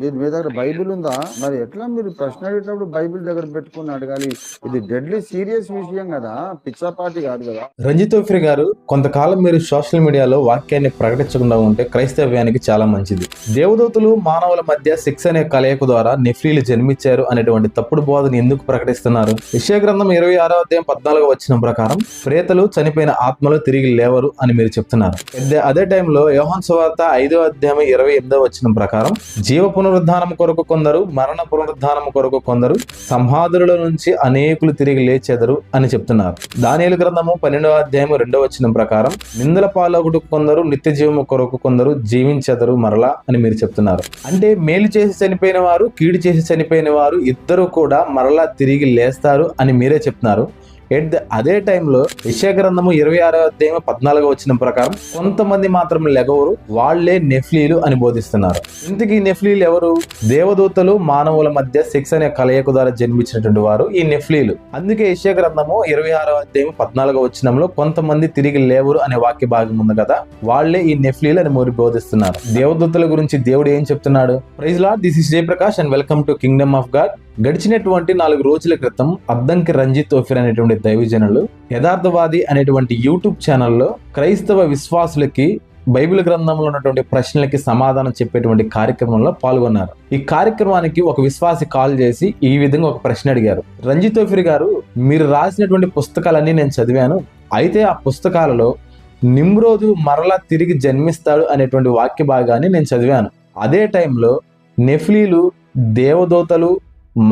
మీ దగ్గర బైబిల్ ఉందా? మరి ఎట్లా మీరు ప్రశ్న అడిగేటప్పుడు బైబిల్ దగ్గర పెట్టుకుని అడగాలి? ఇది డెడ్లీ సీరియస్ విషయం కదా, పిచ్చాపాటి కాదు కదా. రంజిత్ ఓఫ్రి గారు, కొంతకాలం మీరు సోషల్ మీడియాలో వాక్యాన్ని ప్రకటించకుండా ఉంటే క్రైస్తవ్యానికి చాలా మంచిది. దేవదూతలు మానవుల మధ్య సెక్స్ అనే కలయిక ద్వారా నెఫ్లీలు జన్మించారు అనేటువంటి తప్పుడు బోధన ఎందుకు ప్రకటిస్తున్నారు? యెషయా గ్రంథం 26వ అధ్యాయం 14వ వచనం ప్రకారం ప్రేతలు చనిపోయిన ఆత్మలు తిరిగి లేవరు అని మీరు చెప్తున్నారు. అదే టైంలో యోహాను సువార్త 5వ అధ్యాయం 28వ వచనం ప్రకారం జీవ పునరుద్ధానం కొరకు కొందరు, మరణ పునరుద్ధానం కొరకు కొందరు, సంహాదుల నుంచి అనేకులు తిరిగి లేచెదరు అని చెప్తున్నారు. దానియేలు గ్రంథము 12వ అధ్యాయం 2వ వచనం ప్రకారం నిందల పాలగుడు కొందరు, నిత్య జీవము కొరకు కొందరు జీవించెదరు మరలా అని మీరు చెప్తున్నారు. అంటే మేలు చేసి చనిపోయిన వారు, కీడు చేసి చనిపోయిన వారు ఇద్దరు కూడా మరలా తిరిగి లేస్తారు అని మీరే చెప్తున్నారు. అదే టైంలో యెషయా గ్రంథము 26వ అధ్యాయం 14వ వచనం ప్రకారం కొంతమంది మాత్రం లెగవరు, వాళ్లే నెఫ్లీలు అని బోధిస్తున్నారు. ఇంతకీ నెఫ్లీలు ఎవరు? దేవదూతలు మానవుల మధ్య సెక్స్ అనే కలయిక ద్వారా జన్మించినటువంటి వారు ఈ నెఫ్లీలు. అందుకే యెషయా గ్రంథము 26వ అధ్యాయం 14వ వచనంలో కొంతమంది తిరిగి లేవరు అనే వాక్య భాగం ఉంది కదా, వాళ్లే ఈ నెఫ్లీలు అని మీరు బోధిస్తున్నారు. దేవదూతల గురించి దేవుడు ఏం చెప్తున్నాడు? Praise lord, this is Jayaprakash and welcome to kingdom of God. గడిచినటువంటి 4 రోజుల క్రితం అద్దంకి రంజిత్ ఓఫిర్ అనేటువంటి దైవజనులు యథార్థవాది అనేటువంటి యూట్యూబ్ ఛానల్లో క్రైస్తవ విశ్వాసులకి బైబిల్ గ్రంథంలో ఉన్నటువంటి ప్రశ్నలకి సమాధానం చెప్పేటువంటి కార్యక్రమంలో పాల్గొన్నారు. ఈ కార్యక్రమానికి ఒక విశ్వాసి కాల్ చేసి ఈ విధంగా ఒక ప్రశ్న అడిగారు. రంజిత్ ఓఫిర్ గారు, మీరు రాసినటువంటి పుస్తకాలన్నీ నేను చదివాను, అయితే ఆ పుస్తకాలలో నిమ్రోదు మరలా తిరిగి జన్మిస్తాడు అనేటువంటి వాక్య భాగాన్ని నేను చదివాను. అదే టైంలో నెఫ్లీలు దేవదూతలు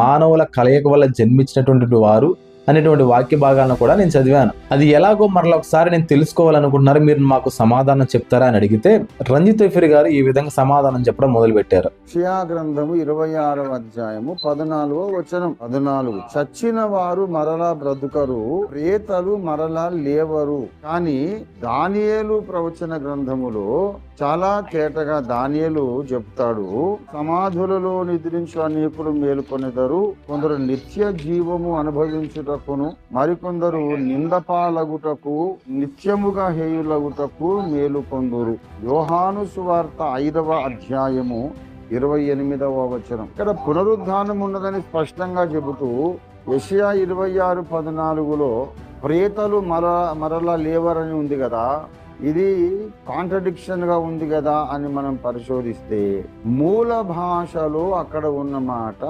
మానవుల కలయిక వల్ల జన్మించినటువంటి వారు అనేటువంటి వాక్య భాగాలను కూడా నేను చదివాను. అది ఎలాగో మరలా ఒకసారి నేను తెలుసుకోవాలనుకుంటున్నారు, మీరు మాకు సమాధానం చెప్తారా అని అడిగితే రంజిత్ ఓఫిర్ గారు ఈ విధంగా సమాధానం చెప్పడం మొదలు పెట్టారు. యెషయా గ్రంథము 26వ అధ్యాయము 14వ వచనం 14, చచ్చిన వారు మరలా బ్రతుకరు, ప్రేతలు మరలా లేవరు. కానీ దానియేలు ప్రవచన గ్రంథములో చాలా తేటగా దానియేలు చెప్తాడు, సమాధులలో నిద్రించు అనేకులు మేలుకొనెదరు, కొందరు నిత్య జీవము అనుభవించుటకును, మరికొందరు నిందపాలగుటకు, నిత్యముగా హేయులగుటకు మేలుకొందురు. యోహాను సువార్త 5వ అధ్యాయము 28వ వచనం. ఇక్కడ పునరుద్ధానం ఉన్నదని స్పష్టంగా చెబుతూ యెషయా 26:14లో ప్రేతలు మరలా లేవరని ఉంది కదా, ఇది కాంట్రడిక్షన్ గా ఉంది కదా అని మనం పరిశోధిస్తే మూల భాషలో అక్కడ ఉన్న మాట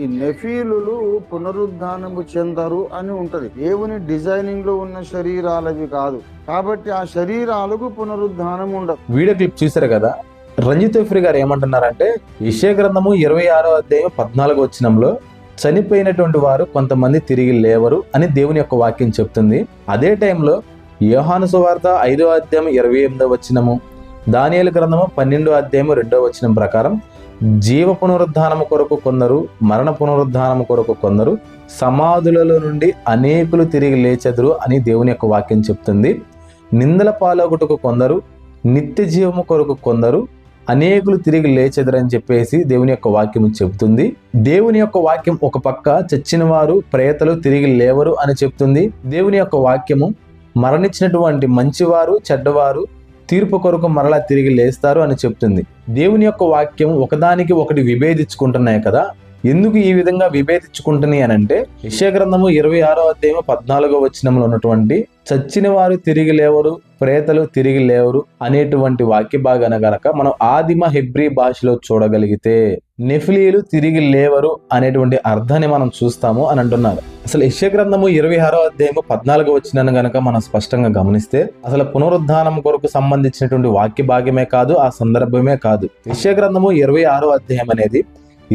ఈ నెఫీలులు పునరుద్ధానము చెందరు అని ఉంటది. దేవుని డిజైనింగ్ లో ఉన్న శరీరాలవి కాదు, కాబట్టి ఆ శరీరాలకు పునరుద్ధానం ఉండదు. వీడియో క్లిప్ చూసారు కదా, రంజిత్ ఓఫిర్ గారు ఏమంటున్నారంటే యెషయా గ్రంథము 26వ అధ్యాయం 14వ వచనంలో చనిపోయినటువంటి వారు కొంతమంది తిరిగి లేవరు అని దేవుని యొక్క వాక్యం చెప్తుంది. అదే టైంలో యోహాను సువార్త 5వ అధ్యాయం 28వ వచనము, దానియేలు గ్రంథము 12వ అధ్యాయం 2వ వచనం ప్రకారం జీవ పునరుద్ధానము కొరకు కొందరు, మరణ పునరుద్ధానము కొరకు కొందరు, సమాధులలో నుండి అనేకులు తిరిగి లేచెదరు అని దేవుని యొక్క వాక్యం చెప్తుంది. నిందల పాలగుటకు కొందరు, నిత్య జీవము కొరకు కొందరు, అనేకులు తిరిగి లేచెదరని చెప్పేసి దేవుని యొక్క వాక్యం చెబుతుంది. దేవుని యొక్క వాక్యం ఒక పక్క చచ్చిన వారు, ప్రేతలు తిరిగి లేవరు అని చెప్తుంది. దేవుని యొక్క వాక్యము మరణించినటువంటి మంచివారు, చెడ్డవారు తీర్పు కొరకు మరలా తిరిగి లేస్తారు అని చెప్తుంది. దేవుని యొక్క వాక్యం ఒకదానికి ఒకటి విభేదించుకుంటున్నాయి కదా. ఎందుకు ఈ విధంగా విభేదించుకుంటున్నాయి అని అంటే యెషయా గ్రంథము 26వ అధ్యాయం 14వ వచనంలో ఉన్నటువంటి చచ్చిన వారు తిరిగి లేవరు, ప్రేతలు తిరిగి లేవరు అనేటువంటి వాక్య భాగాన గనక మనం ఆదిమ హెబ్రీ భాషలో చూడగలిగితే నెఫ్లీలు తిరిగి లేవరు అనేటువంటి అర్థాన్ని మనం చూస్తాము అని అంటున్నారు. అసలు యెషయా గ్రంథము 26వ అధ్యాయం 14వ వచనాన్ని గనక మనం స్పష్టంగా గమనిస్తే అసలు పునరుద్ధానం కొరకు సంబంధించినటువంటి వాక్య భాగమే కాదు, ఆ సందర్భమే కాదు. యెషయా గ్రంథము 26వ అధ్యాయం అనేది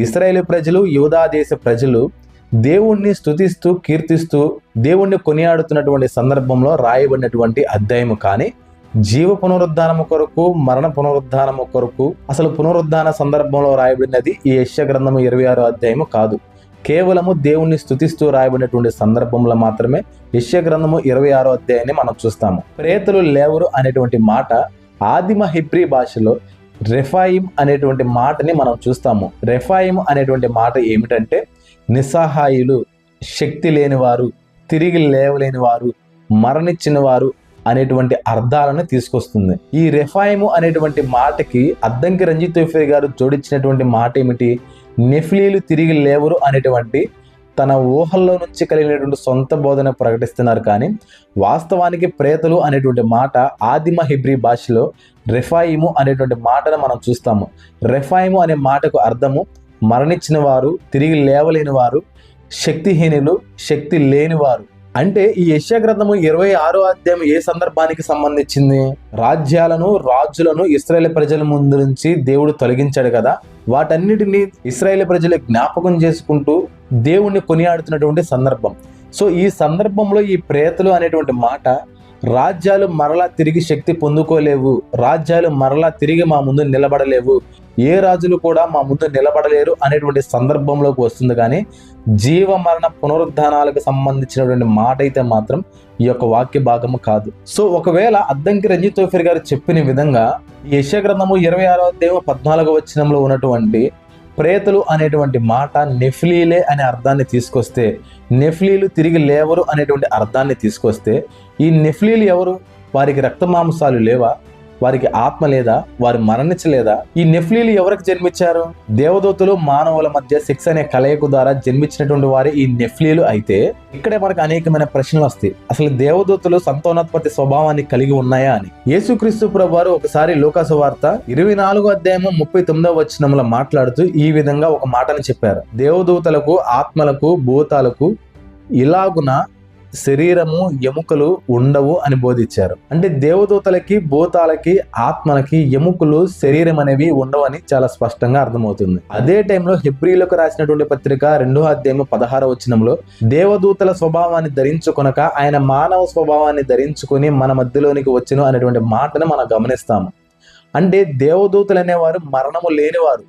ఇశ్రాయేలు ప్రజలు, యూదా దేశ ప్రజలు దేవుణ్ణి స్తుతిస్తూ కీర్తిస్తూ దేవుణ్ణి కొనియాడుతున్నటువంటి సందర్భంలో రాయబడినటువంటి అధ్యాయము. కానీ జీవ పునరుద్ధానము కొరకు, మరణ పునరుద్ధానము కొరకు అసలు పునరుద్ధాన సందర్భంలో రాయబడినది ఈ యెషయా గ్రంథము 26వ అధ్యాయము కాదు. కేవలము దేవుణ్ణి స్తుతిస్తూ రాయబడినటువంటి సందర్భంలో మాత్రమే యెషయా గ్రంథము 26వ అధ్యాయాన్ని మనం చూస్తాము. ప్రేతలు లేవరు అనేటువంటి మాట ఆదిమ హెబ్రీ భాషలో రెఫాయిం అనేటువంటి మాటని మనం చూస్తాము. రెఫాయిం అనేటువంటి మాట ఏమిటంటే నిస్సహాయులు, శక్తి లేనివారు, తిరిగి లేవలేని వారు, మరణించిన వారు అనేటువంటి అర్థాలను తీసుకొస్తుంది. ఈ రెఫాయిము అనేటువంటి మాటకి అద్దంకి రంజిత్ తోఫీ గారు జోడించినటువంటి మాట ఏమిటి? నెఫ్లీలు తిరిగి లేవరు అనేటువంటి తన ఊహల్లో నుంచి కలిగినటువంటి సొంత బోధన ప్రకటిస్తున్నారు. కానీ వాస్తవానికి ప్రేతలు అనేటువంటి మాట ఆదిమ హిబ్రీ భాషలో రెఫాయిము అనేటువంటి మాటను మనం చూస్తాము. రెఫాయిము అనే మాటకు అర్థము మరణించిన వారు, తిరిగి లేవలేని వారు, శక్తిహీనులు, శక్తి లేనివారు. అంటే ఈ యెషయా గ్రంథము 26వ అధ్యాయం ఏ సందర్భానికి సంబంధించింది? రాజ్యాలను, రాజులను ఇశ్రాయేలు ప్రజల ముందు నుంచి దేవుడు తొలగించాడు కదా, వాటన్నిటిని ఇశ్రాయేలు ప్రజలు జ్ఞాపకం చేసుకుంటూ దేవుణ్ణి కొనియాడుతున్నటువంటి సందర్భం. సో ఈ సందర్భంలో ఈ ప్రేతలు అనేటువంటి మాట రాజ్యాలు మరలా తిరిగి శక్తి పొందుకోలేవు, రాజ్యాలు మరలా తిరిగి మా ముందు నిలబడలేవు, ఏ రాజులు కూడా మా ముందు నిలబడలేరు అనేటువంటి సందర్భంలోకి వస్తుంది. కానీ జీవ మరణ పునరుద్ధానాలకు సంబంధించినటువంటి మాట అయితే మాత్రం ఈ యొక్క వాక్య భాగము కాదు. సో ఒకవేళ అద్దంకి రంజిత్ తోఫీ గారు చెప్పిన విధంగా యెషయా గ్రంథము 26వ అధ్యాయం 14వ వచనంలో ఉన్నటువంటి ప్రేతలు అనేటువంటి మాట నెఫ్లీలే అనే అర్థాన్ని తీసుకొస్తే, నెఫ్లీలు తిరిగి లేవరు అనేటువంటి అర్థాన్ని తీసుకొస్తే, ఈ నెఫ్లీలు ఎవరు? వారికి రక్త మాంసాలు లేవా? వారికి ఆత్మ లేదా? వారు మరణించలేదా? ఈ నెఫ్లీలు ఎవరికి జన్మించారు? దేవదూతలు మానవుల మధ్య సెక్స్ అనే కలయిక ద్వారా జన్మించినటువంటి వారి ఈ నెఫ్లీలు అయితే ఇక్కడే మనకు అనేకమైన ప్రశ్నలు వస్తాయి. అసలు దేవదూతలు సంతానోత్పత్తి స్వభావాన్ని కలిగి ఉన్నాయా అని. యేసుక్రీస్తు ప్రభువారు ఒకసారి లూకాసు వార్త 24వ అధ్యాయము 39వ వచనంలో మాట్లాడుతూ ఈ విధంగా ఒక మాటను చెప్పారు. దేవదూతలకు, ఆత్మలకు, భూతాలకు ఇలాగున శరీరము, ఎముకలు ఉండవు అని బోధించారు. అంటే దేవదూతలకి, భూతాలకి, ఆత్మలకి ఎముకలు, శరీరం అనేవి ఉండవని చాలా స్పష్టంగా అర్థమవుతుంది. అదే టైంలో హెబ్రీలకు రాసినటువంటి పత్రిక 2వ అధ్యాయం 16వ వచనంలో దేవదూతల స్వభావాన్ని ధరించుకొనక ఆయన మానవ స్వభావాన్ని ధరించుకొని మన మధ్యలోనికి వచ్చును అనేటువంటి మాటను మనం గమనిస్తాము. అంటే దేవదూతలు అనేవారు మరణము లేనివారు,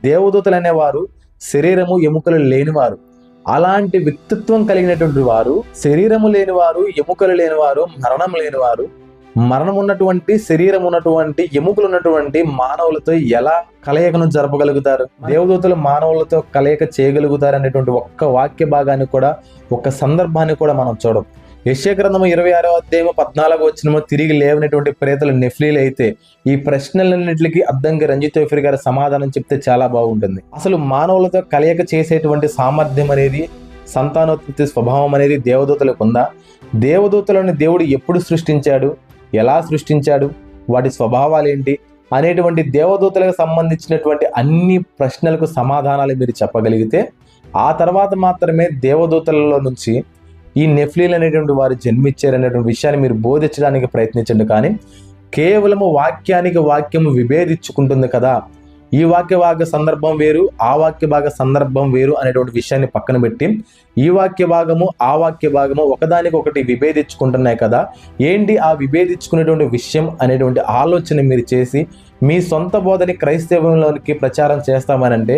దేవదూతలు అనేవారు శరీరము, ఎముకలు లేనివారు. అలాంటి వ్యక్తిత్వం కలిగినటువంటి వారు, శరీరము లేనివారు, ఎముకలు లేనివారు, మరణం లేనివారు, మరణం ఉన్నటువంటి, శరీరం ఉన్నటువంటి, ఎముకలు ఉన్నటువంటి మానవులతో ఎలా కలయికను జరపగలుగుతారు? దేవదూతలు మానవులతో కలయిక చేయగలుగుతారు అనేటువంటి ఒక్క వాక్య భాగాన్ని కూడా, ఒక్క సందర్భాన్ని కూడా మనం చూడం. యెషయా గ్రంథము 26వ అధ్యాయం 14వ వచనము తిరిగి లేవనటువంటి ప్రేతలు నెఫ్లీలు అయితే ఈ ప్రశ్నలన్నింటికి అద్దంకి రంజిత్ తోఫీ గారు సమాధానం చెప్తే చాలా బాగుంటుంది. అసలు మానవులతో కలయిక చేసేటువంటి సామర్థ్యం అనేది, సంతానోత్పత్తి స్వభావం అనేది దేవదూతలకు ఉందా? దేవదూతలను దేవుడు ఎప్పుడు సృష్టించాడు? ఎలా సృష్టించాడు? వాటి స్వభావాలు ఏంటి అనేటువంటి దేవదూతలకు సంబంధించినటువంటి అన్ని ప్రశ్నలకు సమాధానాలు మీరు చెప్పగలిగితే ఆ తర్వాత మాత్రమే దేవదూతలలో నుంచి ఈ నెఫ్లీలు అనేటువంటి వారు జన్మించారనేటువంటి విషయాన్ని మీరు బోధించడానికి ప్రయత్నించండి. కానీ కేవలము వాక్యానికి వాక్యము విభేదించుకుంటుంది కదా, ఈ వాక్య సందర్భం వేరు, ఆ వాక్య భాగ సందర్భం వేరు అనేటువంటి విషయాన్ని పక్కన పెట్టి ఈ వాక్య భాగము, ఆ వాక్య భాగము ఒకదానికొకటి విభేదించుకుంటున్నాయి కదా, ఏంటి ఆ విభేదించుకునేటువంటి విషయం అనేటువంటి ఆలోచన మీరు చేసి మీ సొంత బోధని క్రైస్తవంలోనికి ప్రచారం చేస్తామనంటే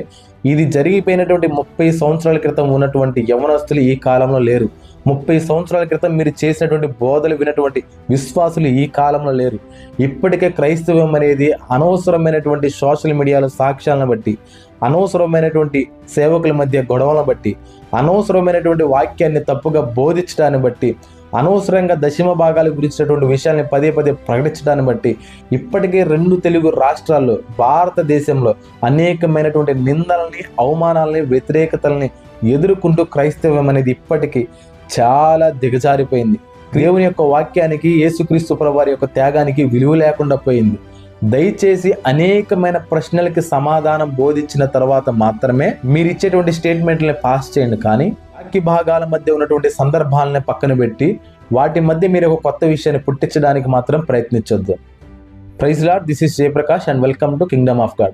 ఇది జరిగిపోయినటువంటి 30 సంవత్సరాల క్రితం ఉన్నటువంటి యవనస్తులు ఈ కాలంలో లేరు. 30 సంవత్సరాల క్రితం మీరు చేసినటువంటి బోధలు వినటువంటి విశ్వాసులు ఈ కాలంలో లేరు. ఇప్పటికే క్రైస్తవం అనేది అనవసరమైనటువంటి సోషల్ మీడియాలో సాక్ష్యాలను బట్టి, అనవసరమైనటువంటి సేవకుల మధ్య గొడవలను బట్టి, అనవసరమైనటువంటి వాక్యాన్ని తప్పుగా బోధించడాన్ని బట్టి, అనవసరంగా దశమ భాగాల గురించినటువంటి విషయాల్ని పదే ప్రకటించడాన్ని బట్టి ఇప్పటికే 2 తెలుగు రాష్ట్రాల్లో, భారతదేశంలో అనేకమైనటువంటి నిందలని, అవమానాలని, వ్యతిరేకతల్ని ఎదుర్కొంటూ క్రైస్తవం అనేది ఇప్పటికీ చాలా దిగజారిపోయింది. దేవుని యొక్క వాక్యానికి, యేసుక్రీస్తు ప్రభువారి యొక్క త్యాగానికి విలువ లేకుండా పోయింది. దయచేసి అనేకమైన ప్రశ్నలకి సమాధానం బోధించిన తర్వాత మాత్రమే మీరు ఇచ్చేటువంటి స్టేట్మెంట్లని పాస్ చేయండి. కానీ వాక్య భాగాల మధ్య ఉన్నటువంటి సందర్భాలను పక్కన పెట్టి వాటి మధ్య మీరు ఒక కొత్త విషయాన్ని పుట్టించడానికి మాత్రం ప్రయత్నించొద్దు. Praise lord, this is Jayaprakash and welcome to kingdom of God.